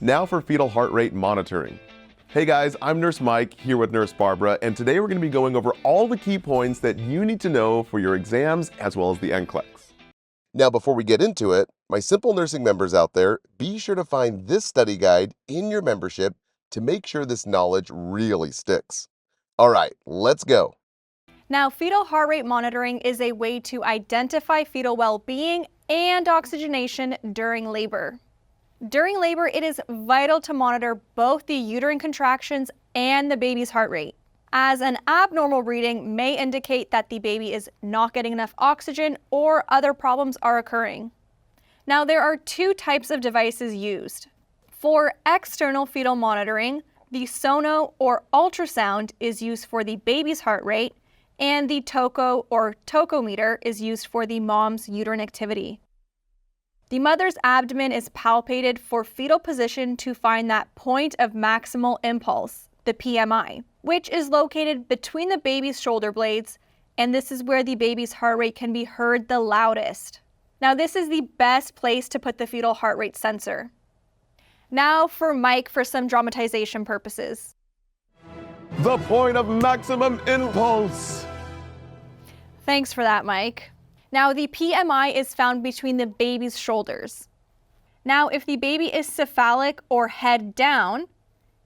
Now for fetal heart rate monitoring. Hey guys, I'm Nurse Mike here with Nurse Barbara, and today we're going to be going over all the key points that you need to know for your exams as well as the NCLEX. Now before we get into it, my simple nursing members out there, be sure to find this study guide in your membership to make sure this knowledge really sticks. All right, let's go. Now, fetal heart rate monitoring is a way to identify fetal well-being and oxygenation during labor. During labor, it is vital to monitor both the uterine contractions and the baby's heart rate, as an abnormal reading may indicate that the baby is not getting enough oxygen or other problems are occurring. Now, there are two types of devices used. For external fetal monitoring, the sono or ultrasound is used for the baby's heart rate, and the toco or tocometer is used for the mom's uterine activity. The mother's abdomen is palpated for fetal position to find that point of maximal impulse, the PMI, which is located between the baby's shoulder blades, and this is where the baby's heart rate can be heard the loudest. Now, this is the best place to put the fetal heart rate sensor. Now for Mike for some dramatization purposes. The point of maximum impulse. Thanks for that, Mike. Now, the PMI is found between the baby's shoulders. Now, if the baby is cephalic or head down,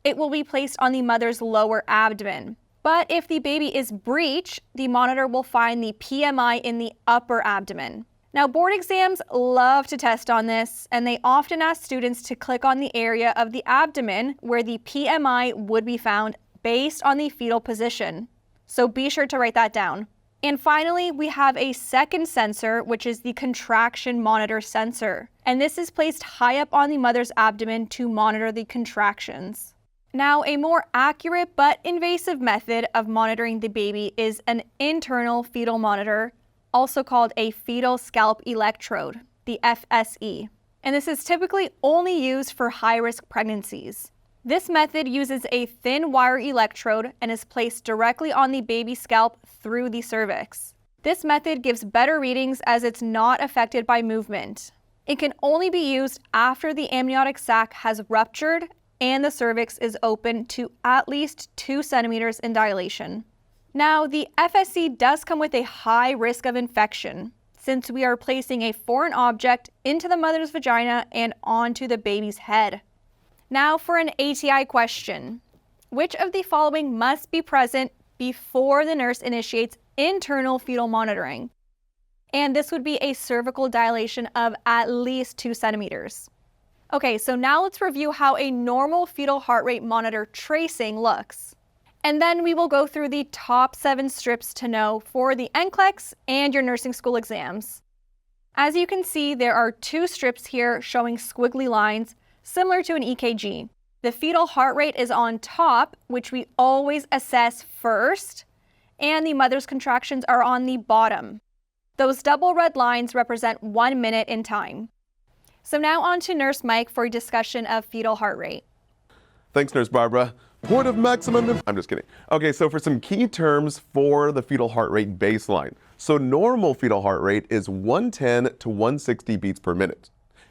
it will be placed on the mother's lower abdomen. But if the baby is breech, the monitor will find the PMI in the upper abdomen. Now, board exams love to test on this, and they often ask students to click on the area of the abdomen where the PMI would be found based on the fetal position. So be sure to write that down. And finally, we have a second sensor, which is the contraction monitor sensor. And this is placed high up on the mother's abdomen to monitor the contractions. Now, a more accurate but invasive method of monitoring the baby is an internal fetal monitor, also called a fetal scalp electrode, the FSE. And this is typically only used for high-risk pregnancies. This method uses a thin wire electrode and is placed directly on the baby's scalp through the cervix. This method gives better readings as it's not affected by movement. It can only be used after the amniotic sac has ruptured and the cervix is open to at least 2 centimeters in dilation. Now, the FSE does come with a high risk of infection, since we are placing a foreign object into the mother's vagina and onto the baby's head. Now for an ATI question. Which of the following must be present before the nurse initiates internal fetal monitoring? And this would be a cervical dilation of at least 2 centimeters. Okay, so now let's review how a normal fetal heart rate monitor tracing looks. And then we will go through the top 7 strips to know for the NCLEX and your nursing school exams. As you can see, there are 2 strips here showing squiggly lines, similar to an EKG. The fetal heart rate is on top, which we always assess first, and the mother's contractions are on the bottom. Those double red lines represent 1 minute in time. So now on to Nurse Mike for a discussion of fetal heart rate. Thanks, Nurse Barbara. Point of maximum I'm just kidding. Okay, so for some key terms for the fetal heart rate baseline. So normal fetal heart rate is 110 to 160 beats per minute.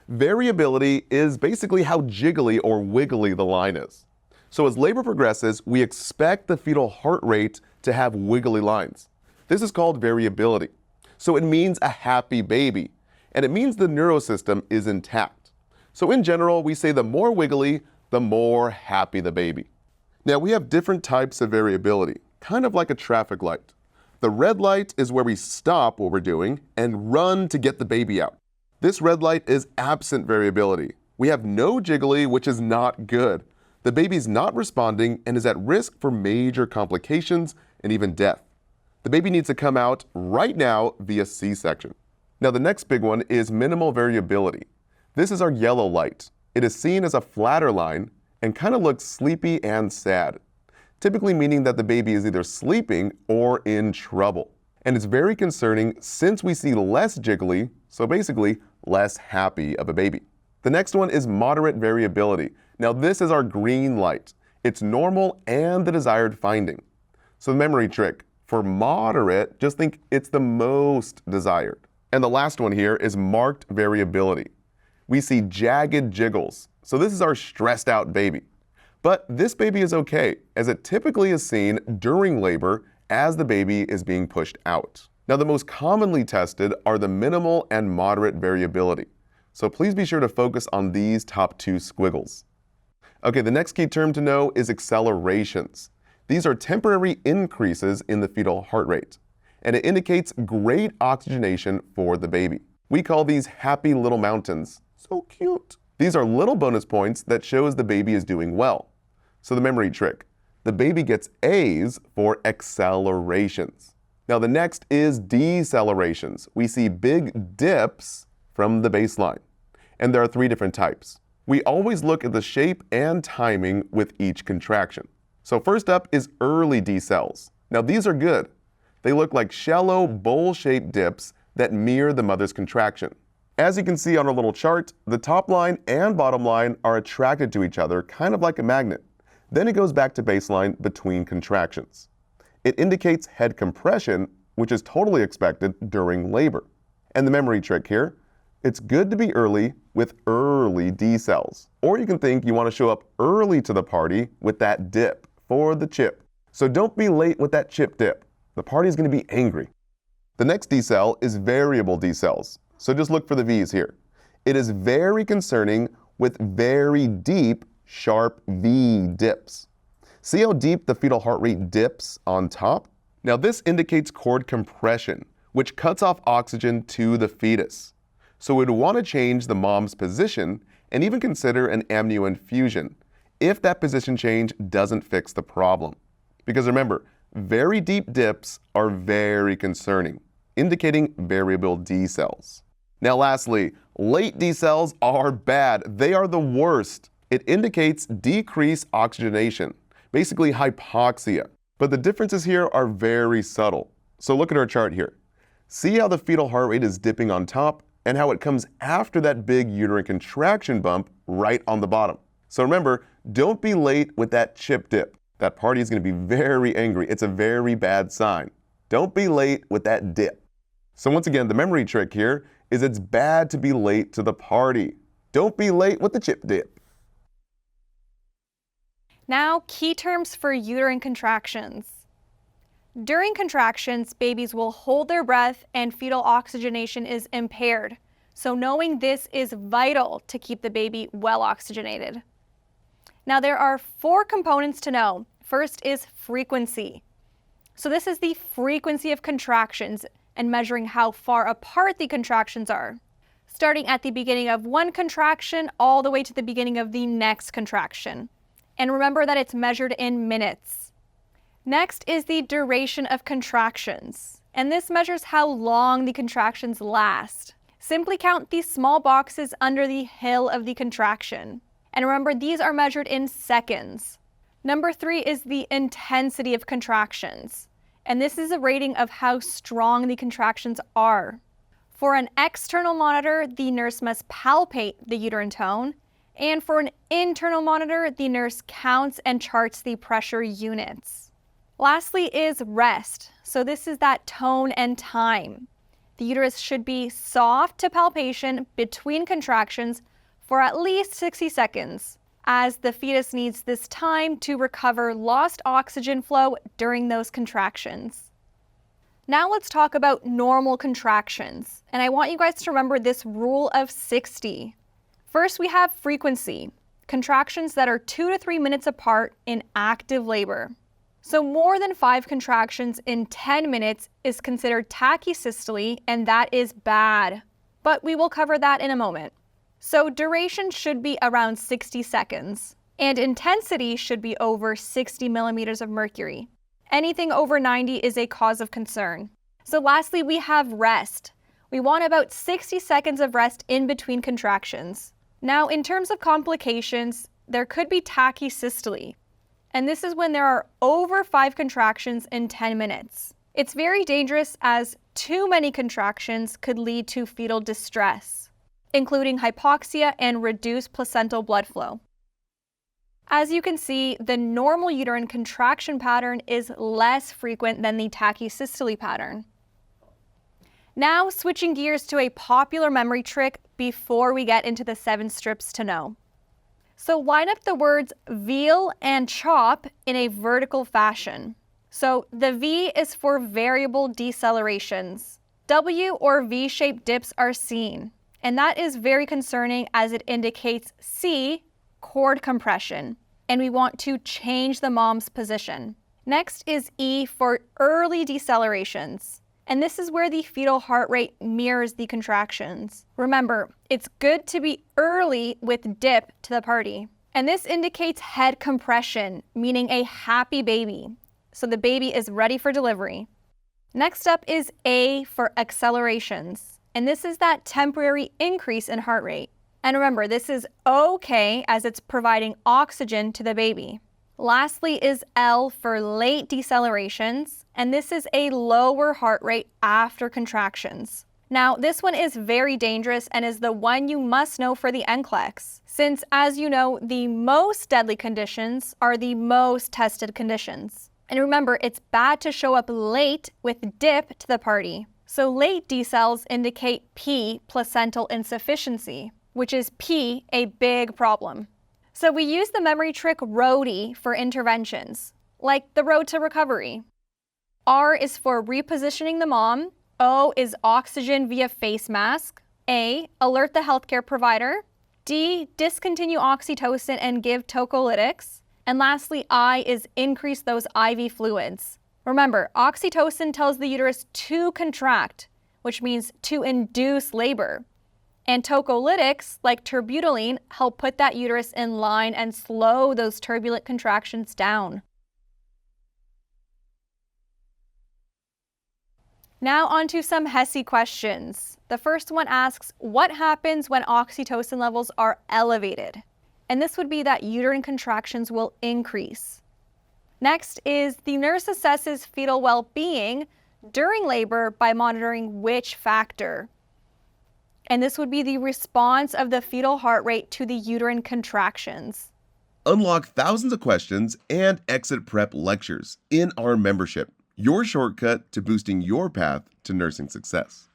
Variability is basically how jiggly or wiggly the line is. So as labor progresses, we expect the fetal heart rate to have wiggly lines. This is called variability. So it means a happy baby, and it means the neurosystem is intact. So in general, we say the more wiggly, the more happy the baby. Now we have different types of variability, kind of like a traffic light. The red light is where we stop what we're doing and run to get the baby out. This red light is absent variability. We have no jiggly, which is not good. The baby's not responding and is at risk for major complications and even death. The baby needs to come out right now via C-section. Now the next big one is minimal variability. This is our yellow light. It is seen as a flatter line and kind of looks sleepy and sad, typically meaning that the baby is either sleeping or in trouble. And it's very concerning since we see less jiggly, so basically less happy of a baby. The next one is moderate variability. Now this is our green light. It's normal and the desired finding. So the memory trick, for moderate, just think it's the most desired. And the last one here is marked variability. We see jagged jiggles. So this is our stressed out baby. But this baby is okay, as it typically is seen during labor as the baby is being pushed out. Now, the most commonly tested are the minimal and moderate variability. So please be sure to focus on these top two squiggles. Okay, the next key term to know is accelerations. These are temporary increases in the fetal heart rate, and it indicates great oxygenation for the baby. We call these happy little mountains. So cute. These are little bonus points that shows the baby is doing well. So the memory trick, the baby gets A's for accelerations. Now the next is decelerations. We see big dips from the baseline, and there are 3 different types. We always look at the shape and timing with each contraction. So first up is early decels. Now these are good. They look like shallow bowl-shaped dips that mirror the mother's contraction. As you can see on our little chart, the top line and bottom line are attracted to each other, kind of like a magnet. Then it goes back to baseline between contractions. It indicates head compression, which is totally expected during labor. And the memory trick here, it's good to be early with early decels. Or you can think you want to show up early to the party with that dip for the chip. So don't be late with that chip dip. The party is going to be angry. The next decel is variable decels. So just look for the V's here. It is very concerning with very deep, sharp V dips. See how deep the fetal heart rate dips on top? Now this indicates cord compression, which cuts off oxygen to the fetus. So we'd want to change the mom's position and even consider an amnio infusion if that position change doesn't fix the problem. Because remember, very deep dips are very concerning, indicating variable decels. Now lastly, late decels are bad. They are the worst. It indicates decreased oxygenation, basically hypoxia. But the differences here are very subtle. So look at our chart here. See how the fetal heart rate is dipping on top and how it comes after that big uterine contraction bump right on the bottom. So remember, don't be late with that chip dip. That party is going to be very angry. It's a very bad sign. Don't be late with that dip. So once again, the memory trick here is it's bad to be late to the party. Don't be late with the chip dip. Now, key terms for uterine contractions. During contractions, babies will hold their breath and fetal oxygenation is impaired. So knowing this is vital to keep the baby well oxygenated. Now there are 4 components to know. First is frequency. So this is the frequency of contractions and measuring how far apart the contractions are, starting at the beginning of one contraction all the way to the beginning of the next contraction. And remember that it's measured in minutes. Next is the duration of contractions, and this measures how long the contractions last. Simply count the small boxes under the hill of the contraction. And remember, these are measured in seconds. Number 3 is the intensity of contractions, and this is a rating of how strong the contractions are. For an external monitor, the nurse must palpate the uterine tone, and for an internal monitor, the nurse counts and charts the pressure units. Lastly is rest. So this is that tone and time. The uterus should be soft to palpation between contractions for at least 60 seconds, as the fetus needs this time to recover lost oxygen flow during those contractions. Now let's talk about normal contractions, and I want you guys to remember this rule of 60. First, we have frequency, contractions that are 2 to 3 minutes apart in active labor. So more than 5 contractions in 10 minutes is considered tachysystole, and that is bad. But we will cover that in a moment. So duration should be around 60 seconds, and intensity should be over 60 millimeters of mercury. Anything over 90 is a cause of concern. So lastly, we have rest. We want about 60 seconds of rest in between contractions. Now, in terms of complications, there could be tachysystole. And this is when there are over 5 contractions in 10 minutes. It's very dangerous as too many contractions could lead to fetal distress, including hypoxia and reduced placental blood flow. As you can see, the normal uterine contraction pattern is less frequent than the tachysystole pattern. Now switching gears to a popular memory trick before we get into the 7 strips to know. So line up the words VEAL and CHOP in a vertical fashion. So the V is for variable decelerations. W or V-shaped dips are seen, and that is very concerning as it indicates C, cord compression, and we want to change the mom's position. Next is E for early decelerations, and this is where the fetal heart rate mirrors the contractions. Remember, it's good to be early with dip to the party. And this indicates head compression, meaning a happy baby. So the baby is ready for delivery. Next up is A for accelerations, and this is that temporary increase in heart rate. And remember, this is okay as it's providing oxygen to the baby. Lastly is L for late decelerations, and this is a lower heart rate after contractions. Now, this one is very dangerous and is the one you must know for the NCLEX, since as you know, the most deadly conditions are the most tested conditions. And remember, it's bad to show up late with dip to the party. So late decels indicate P, placental insufficiency, which is P, a big problem. So we use the memory trick ROADI for interventions, like the road to recovery. R is for repositioning the mom. O is oxygen via face mask. A, alert the healthcare provider. D, discontinue oxytocin and give tocolytics. And lastly, I is increase those IV fluids. Remember, oxytocin tells the uterus to contract, which means to induce labor. And tocolytics, like terbutaline, help put that uterus in line and slow those turbulent contractions down. Now on to some HESI questions. The first one asks, what happens when oxytocin levels are elevated? And this would be that uterine contractions will increase. Next is the nurse assesses fetal well-being during labor by monitoring which factor? And this would be the response of the fetal heart rate to the uterine contractions. Unlock thousands of questions and exit prep lectures in our membership, your shortcut to boosting your path to nursing success.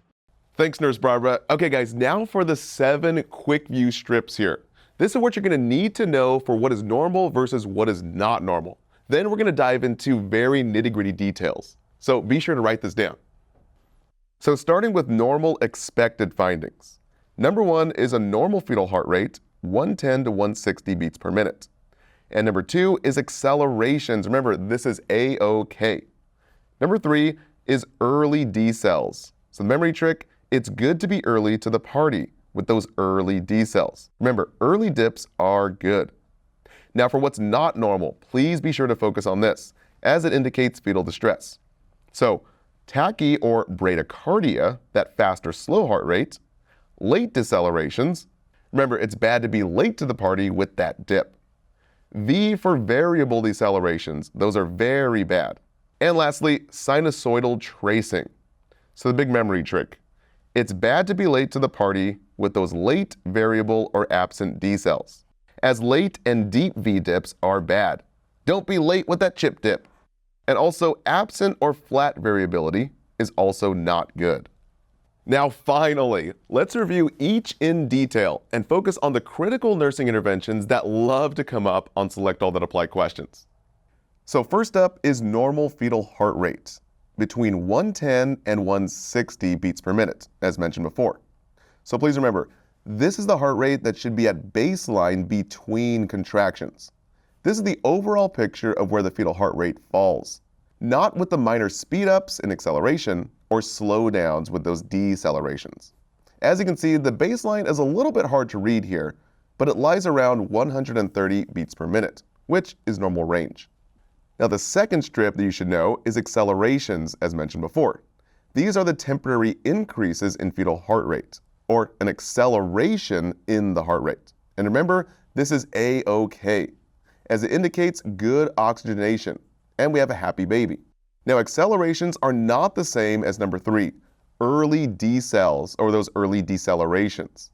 Thanks, Nurse Barbara. Okay, guys, now for the 7 quick view strips here. This is what you're going to need to know for what is normal versus what is not normal. Then we're going to dive into very nitty-gritty details. So be sure to write this down. So starting with normal expected findings. Number 1 is a normal fetal heart rate, 110 to 160 beats per minute. And number 2 is accelerations. Remember, this is A-OK. Number 3 is early decels. So the memory trick, it's good to be early to the party with those early decels. Remember, early dips are good. Now for what's not normal, please be sure to focus on this, as it indicates fetal distress. So tachy or bradycardia, that fast or slow heart rate, late decelerations. Remember, it's bad to be late to the party with that dip. V for variable decelerations, those are very bad. And lastly, sinusoidal tracing. So the big memory trick, it's bad to be late to the party with those late, variable, or absent decels, as late and deep V dips are bad. Don't be late with that chip dip. And also, absent or flat variability is also not good. Now finally, let's review each in detail and focus on the critical nursing interventions that love to come up on Select All That Apply questions. So first up is normal fetal heart rate, between 110 and 160 beats per minute, as mentioned before. So please remember, this is the heart rate that should be at baseline between contractions. This is the overall picture of where the fetal heart rate falls, not with the minor speed-ups in acceleration or slowdowns with those decelerations. As you can see, the baseline is a little bit hard to read here, but it lies around 130 beats per minute, which is normal range. Now the second strip that you should know is accelerations, as mentioned before. These are the temporary increases in fetal heart rate, or an acceleration in the heart rate. And remember, this is A-OK, as it indicates good oxygenation, and we have a happy baby. Now accelerations are not the same as number 3, early decels, or those early decelerations.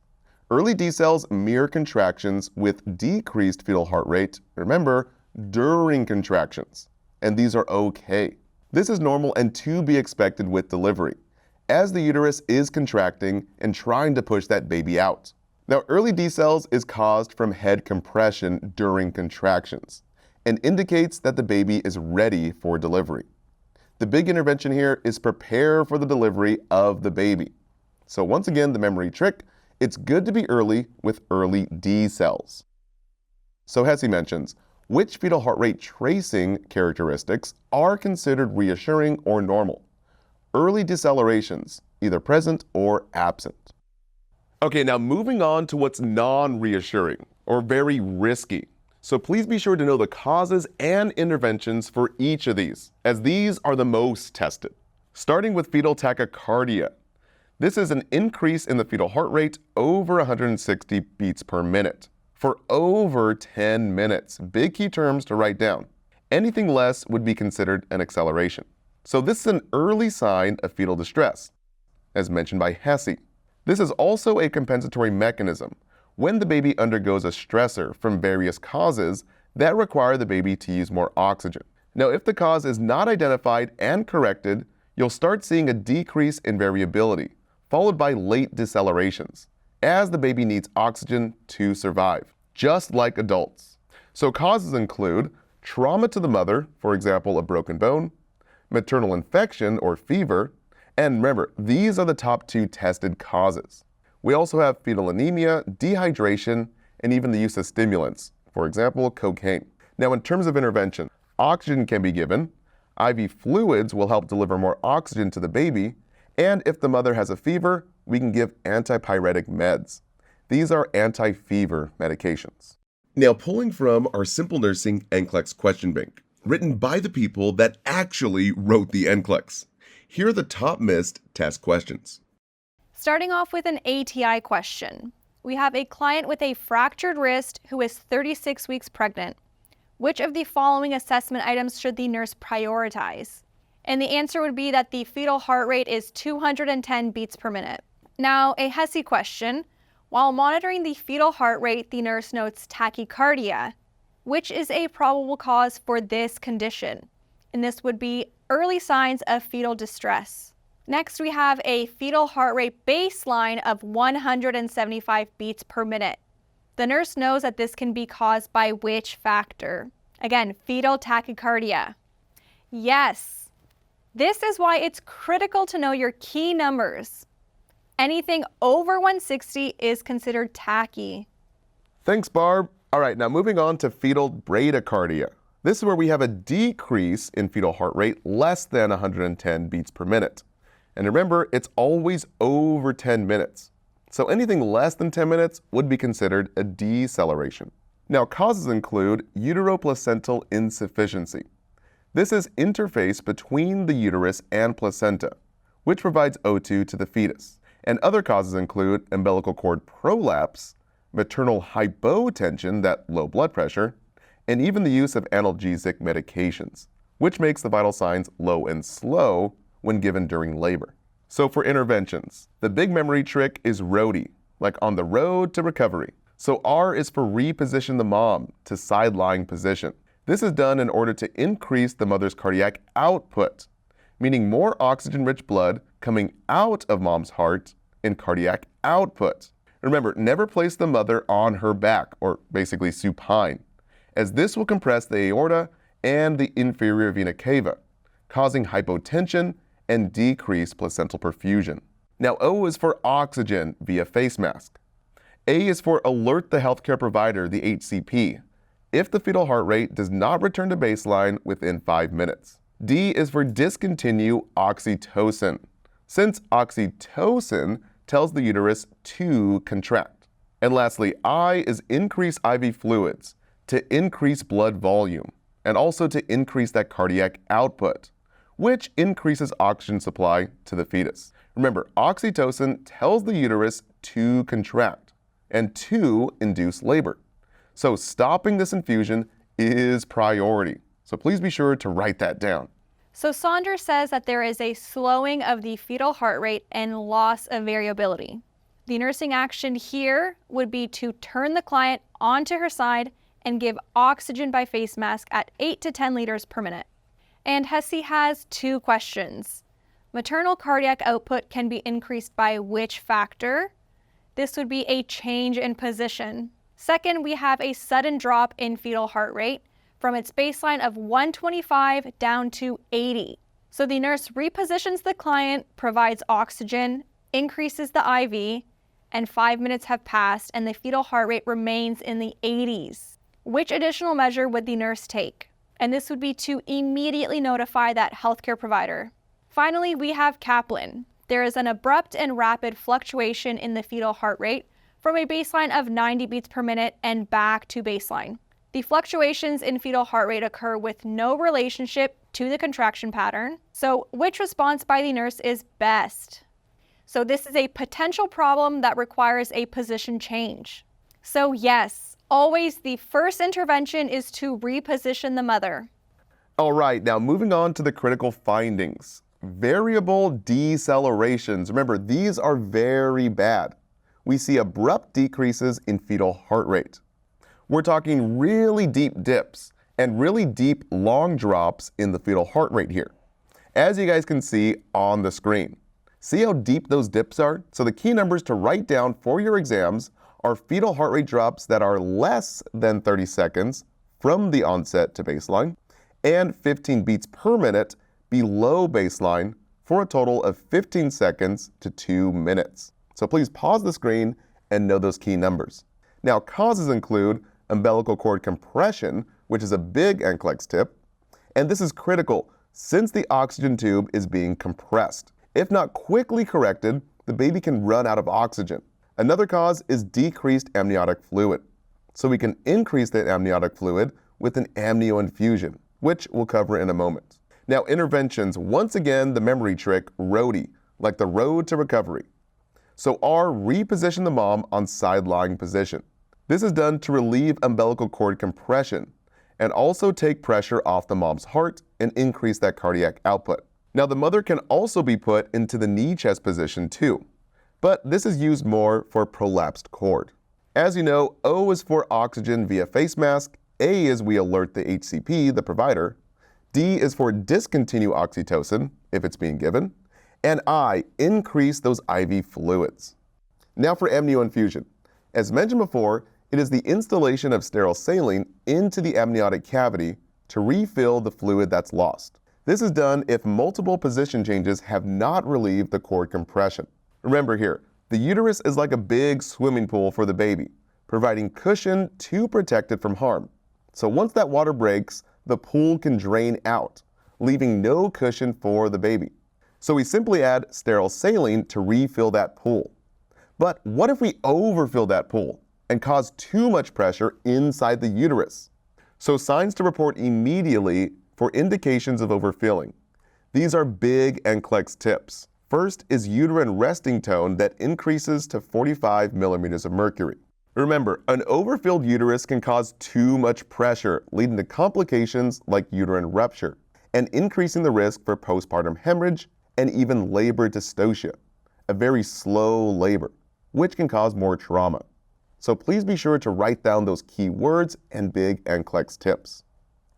Early decels mirror contractions with decreased fetal heart rate, remember, during contractions, and these are okay. This is normal and to be expected with delivery, as the uterus is contracting and trying to push that baby out. Now, early decels is caused from head compression during contractions and indicates that the baby is ready for delivery. The big intervention here is prepare for the delivery of the baby. So once again, the memory trick, it's good to be early with early decels. So Hesse mentions, which fetal heart rate tracing characteristics are considered reassuring or normal? Early decelerations, either present or absent. Okay, now moving on to what's non-reassuring or very risky. So please be sure to know the causes and interventions for each of these, as these are the most tested. Starting with fetal tachycardia. This is an increase in the fetal heart rate over 160 beats per minute for over 10 minutes. Big key terms to write down. Anything less would be considered an acceleration. So this is an early sign of fetal distress, as mentioned by Hesse. This is also a compensatory mechanism when the baby undergoes a stressor from various causes that require the baby to use more oxygen. Now, if the cause is not identified and corrected, you'll start seeing a decrease in variability, followed by late decelerations, as the baby needs oxygen to survive, just like adults. So causes include trauma to the mother, for example, a broken bone, maternal infection or fever, and remember, these are the top 2 tested causes. We also have fetal anemia, dehydration, and even the use of stimulants, for example, cocaine. Now, in terms of intervention, oxygen can be given, IV fluids will help deliver more oxygen to the baby, and if the mother has a fever, we can give antipyretic meds. These are anti-fever medications. Now, pulling from our Simple Nursing NCLEX question bank, written by the people that actually wrote the NCLEX. Here are the top missed test questions. Starting off with an ATI question. We have a client with a fractured wrist who is 36 weeks pregnant. Which of the following assessment items should the nurse prioritize? And the answer would be that the fetal heart rate is 210 beats per minute. Now, a Hesse question. While monitoring the fetal heart rate, the nurse notes tachycardia. Which is a probable cause for this condition? And this would be early signs of fetal distress. Next, we have a fetal heart rate baseline of 175 beats per minute. The nurse knows that this can be caused by which factor? Again, fetal tachycardia. Yes, this is why it's critical to know your key numbers. Anything over 160 is considered tachy. Thanks, Barb. All right, now moving on to fetal bradycardia. This is where we have a decrease in fetal heart rate less than 110 beats per minute. And remember, it's always over 10 minutes. So anything less than 10 minutes would be considered a deceleration. Now, causes include uteroplacental insufficiency. This is interface between the uterus and placenta, which provides O2 to the fetus. And other causes include umbilical cord prolapse, maternal hypotension, that low blood pressure, and even the use of analgesic medications, which makes the vital signs low and slow when given during labor. So for interventions, the big memory trick is ROADI, like on the road to recovery. So R is for reposition the mom to side lying position. This is done in order to increase the mother's cardiac output, meaning more oxygen-rich blood coming out of mom's heart in cardiac output. Remember, never place the mother on her back, or basically supine, as this will compress the aorta and the inferior vena cava, causing hypotension and decreased placental perfusion. Now, O is for oxygen via face mask. A is for alert the healthcare provider, the HCP, if the fetal heart rate does not return to baseline within 5 minutes. D is for discontinue oxytocin, since oxytocin tells the uterus to contract. And lastly, I is increase IV fluids to increase blood volume and also to increase that cardiac output, which increases oxygen supply to the fetus. Remember, oxytocin tells the uterus to contract and to induce labor. So stopping this infusion is priority. So please be sure to write that down. So Saunders says that there is a slowing of the fetal heart rate and loss of variability. The nursing action here would be to turn the client onto her side and give oxygen by face mask at 8 to 10 liters per minute. And Hesse has 2 questions. Maternal cardiac output can be increased by which factor? This would be a change in position. Second, we have a sudden drop in fetal heart rate from its baseline of 125 down to 80. So the nurse repositions the client, provides oxygen, increases the IV, and 5 minutes have passed and the fetal heart rate remains in the 80s. Which additional measure would the nurse take? And this would be to immediately notify that healthcare provider. Finally, we have Kaplan. There is an abrupt and rapid fluctuation in the fetal heart rate from a baseline of 90 beats per minute and back to baseline. The fluctuations in fetal heart rate occur with no relationship to the contraction pattern. So which response by the nurse is best? So this is a potential problem that requires a position change. So yes, always the first intervention is to reposition the mother. All right, now moving on to the critical findings. Variable decelerations. Remember, these are very bad. We see abrupt decreases in fetal heart rate. We're talking really deep dips and really deep long drops in the fetal heart rate here, as you guys can see on the screen. See how deep those dips are? So the key numbers to write down for your exams are fetal heart rate drops that are less than 30 seconds from the onset to baseline and 15 beats per minute below baseline for a total of 15 seconds to 2 minutes. So please pause the screen and know those key numbers. Now, causes include umbilical cord compression, which is a big NCLEX tip, and this is critical since the oxygen tube is being compressed. If not quickly corrected, the baby can run out of oxygen. Another cause is decreased amniotic fluid. So we can increase that amniotic fluid with an amnio infusion, which we'll cover in a moment. Now, interventions, once again, the memory trick, ROADI, like the road to recovery. So R, reposition the mom on side-lying position. This is done to relieve umbilical cord compression and also take pressure off the mom's heart and increase that cardiac output. Now, the mother can also be put into the knee chest position too, but this is used more for prolapsed cord. As you know, O is for oxygen via face mask, A is we alert the HCP, the provider, D is for discontinue oxytocin if it's being given, and I, increase those IV fluids. Now for amnio infusion. As mentioned before, it is the installation of sterile saline into the amniotic cavity to refill the fluid that's lost. This is done if multiple position changes have not relieved the cord compression. Remember here, the uterus is like a big swimming pool for the baby, providing cushion to protect it from harm. So once that water breaks, the pool can drain out, leaving no cushion for the baby. So we simply add sterile saline to refill that pool. But what if we overfill that pool and cause too much pressure inside the uterus? So signs to report immediately for indications of overfilling. These are big NCLEX tips. First is uterine resting tone that increases to 45 millimeters of mercury. Remember, an overfilled uterus can cause too much pressure, leading to complications like uterine rupture and increasing the risk for postpartum hemorrhage and even labor dystocia, a very slow labor, which can cause more trauma. So please be sure to write down those key words and big NCLEX tips.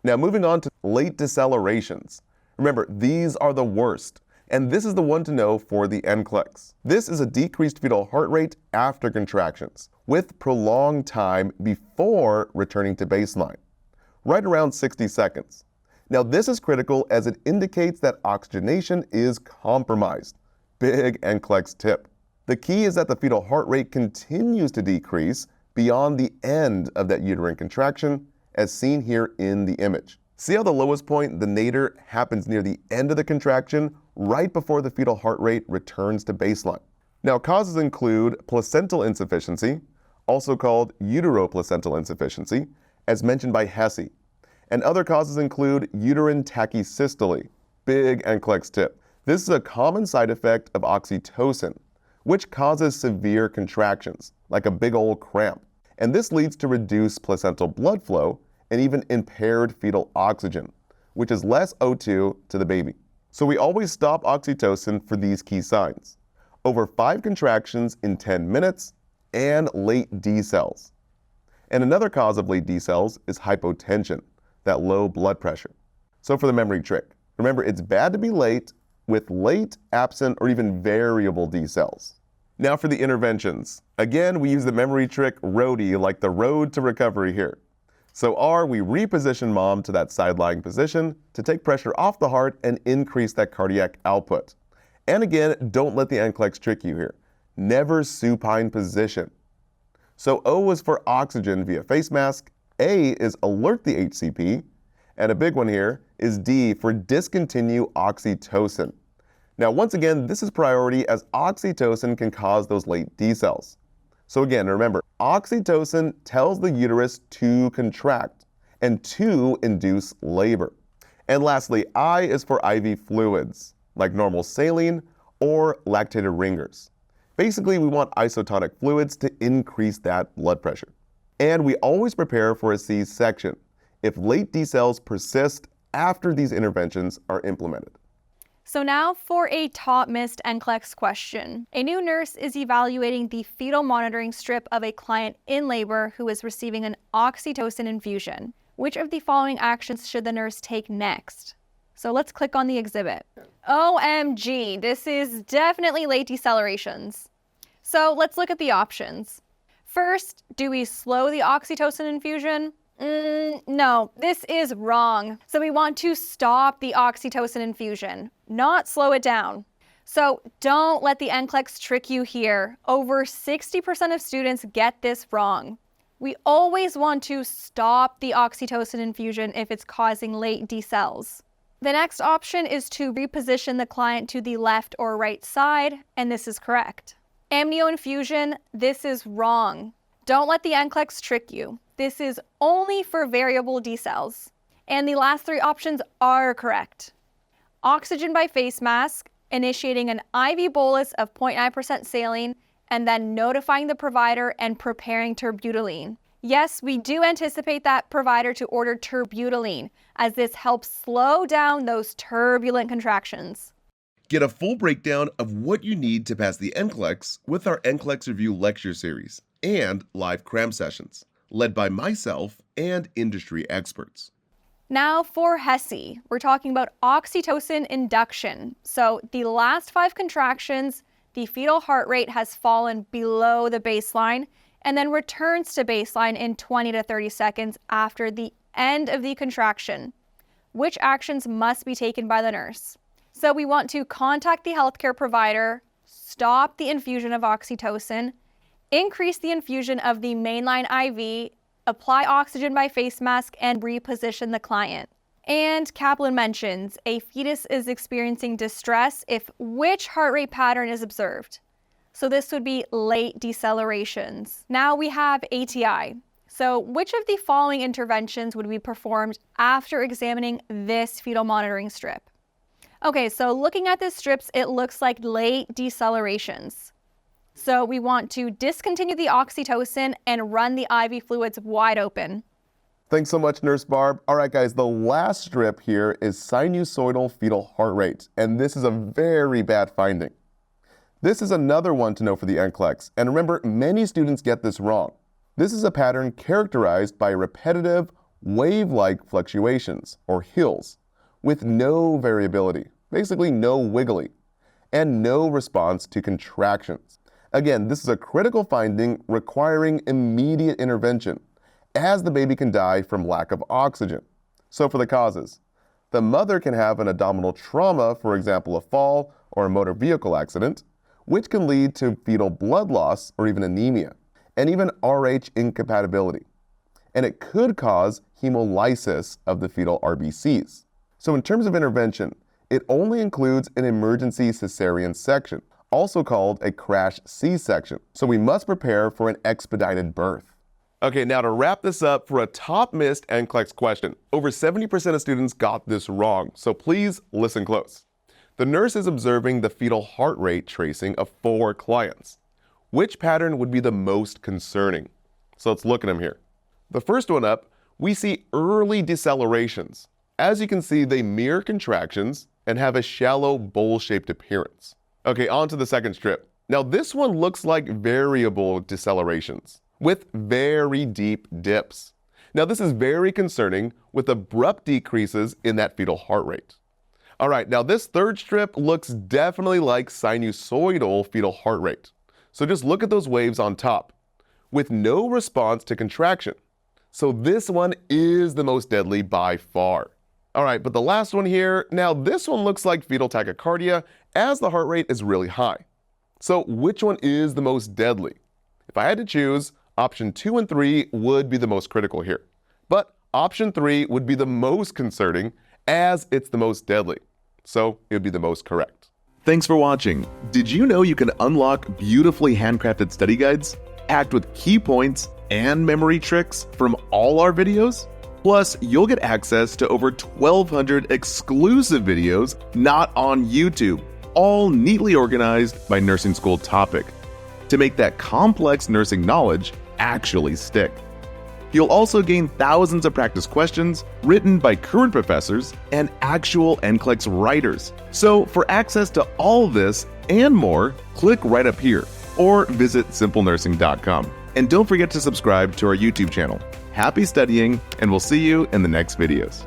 Now moving on to late decelerations. Remember, these are the worst, and this is the one to know for the NCLEX. This is a decreased fetal heart rate after contractions, with prolonged time before returning to baseline, right around 60 seconds. Now this is critical as it indicates that oxygenation is compromised. Big NCLEX tip. The key is that the fetal heart rate continues to decrease beyond the end of that uterine contraction, as seen here in the image. See how the lowest point, the nadir, happens near the end of the contraction, right before the fetal heart rate returns to baseline. Now, causes include placental insufficiency, also called uteroplacental insufficiency, as mentioned by Hesse. And other causes include uterine tachysystole, big NCLEX tip. This is a common side effect of oxytocin, which causes severe contractions, like a big old cramp. And this leads to reduced placental blood flow and even impaired fetal oxygen, which is less O2 to the baby. So we always stop oxytocin for these key signs: over 5 contractions in 10 minutes and late decels. And another cause of late decels is hypotension, that low blood pressure. So for the memory trick, remember it's bad to be late with late, absent, or even variable decels. Now for the interventions. Again, we use the memory trick ROADI, like the road to recovery here. So R, we reposition mom to that side-lying position to take pressure off the heart and increase that cardiac output. And again, don't let the NCLEX trick you here. Never supine position. So O is for oxygen via face mask, A is alert the HCP, and a big one here is D for discontinue oxytocin. Now once again, this is priority as oxytocin can cause those late decels. So again, remember, oxytocin tells the uterus to contract and to induce labor. And lastly, I is for IV fluids, like normal saline or lactated ringers. Basically, we want isotonic fluids to increase that blood pressure. And we always prepare for a C-section if late decels persist after these interventions are implemented. So now for a top missed NCLEX question. A new nurse is evaluating the fetal monitoring strip of a client in labor who is receiving an oxytocin infusion. Which of the following actions should the nurse take next? So let's click on the exhibit. OMG, this is definitely late decelerations. So let's look at the options. First, do we slow the oxytocin infusion? No, this is wrong. So we want to stop the oxytocin infusion, not slow it down. So don't let the NCLEX trick you here. Over 60% of students get this wrong. We always want to stop the oxytocin infusion if it's causing late decels. The next option is to reposition the client to the left or right side, and this is correct. Amnio infusion, this is wrong. Don't let the NCLEX trick you. This is only for variable decels. And the last three options are correct. Oxygen by face mask, initiating an IV bolus of 0.9% saline, and then notifying the provider and preparing terbutaline. Yes, we do anticipate that provider to order terbutaline, as this helps slow down those turbulent contractions. Get a full breakdown of what you need to pass the NCLEX with our NCLEX Review lecture series and live cram sessions, led by myself and industry experts. Now for HESI, we're talking about oxytocin induction. So the last 5 contractions, the fetal heart rate has fallen below the baseline and then returns to baseline in 20 to 30 seconds after the end of the contraction. Which actions must be taken by the nurse? So we want to contact the healthcare provider, stop the infusion of oxytocin, increase the infusion of the mainline IV, apply oxygen by face mask, and reposition the client. And Kaplan mentions a fetus is experiencing distress if which heart rate pattern is observed. So this would be late decelerations. Now we have ATI. So which of the following interventions would be performed after examining this fetal monitoring strip? Okay, so looking at the strips, it looks like late decelerations. So we want to discontinue the oxytocin and run the IV fluids wide open. Thanks so much, Nurse Barb. All right, guys, the last strip here is sinusoidal fetal heart rate, and this is a very bad finding. This is another one to know for the NCLEX, and remember, many students get this wrong. This is a pattern characterized by repetitive, wave-like fluctuations, or hills, with no variability, basically no wiggling, and no response to contractions. Again, this is a critical finding requiring immediate intervention, as the baby can die from lack of oxygen. So for the causes, the mother can have an abdominal trauma, for example, a fall or a motor vehicle accident, which can lead to fetal blood loss or even anemia, and even RH incompatibility. And it could cause hemolysis of the fetal RBCs. So in terms of intervention, it only includes an emergency cesarean section, also called a crash C-section. So we must prepare for an expedited birth. Okay, now to wrap this up for a top missed NCLEX question. Over 70% of students got this wrong, so please listen close. The nurse is observing the fetal heart rate tracing of 4 clients. Which pattern would be the most concerning? So let's look at them here. The first one up, we see early decelerations. As you can see, they mirror contractions and have a shallow bowl-shaped appearance. Okay, on to the second strip. Now this one looks like variable decelerations with very deep dips. Now this is very concerning with abrupt decreases in that fetal heart rate. All right, now this third strip looks definitely like sinusoidal fetal heart rate. So just look at those waves on top, with no response to contraction. So this one is the most deadly by far. All right, but the last one here, now this one looks like fetal tachycardia as the heart rate is really high. So which one is the most deadly? If I had to choose, option 2 and 3 would be the most critical here. But option 3 would be the most concerning as it's the most deadly. So it would be the most correct. Thanks for watching. Did you know you can unlock beautifully handcrafted study guides, packed with key points and memory tricks from all our videos? Plus, you'll get access to over 1,200 exclusive videos not on YouTube, all neatly organized by nursing school topic, to make that complex nursing knowledge actually stick. You'll also gain thousands of practice questions written by current professors and actual NCLEX writers. So for access to all this and more, click right up here or visit simplenursing.com. And don't forget to subscribe to our YouTube channel. Happy studying, and we'll see you in the next videos.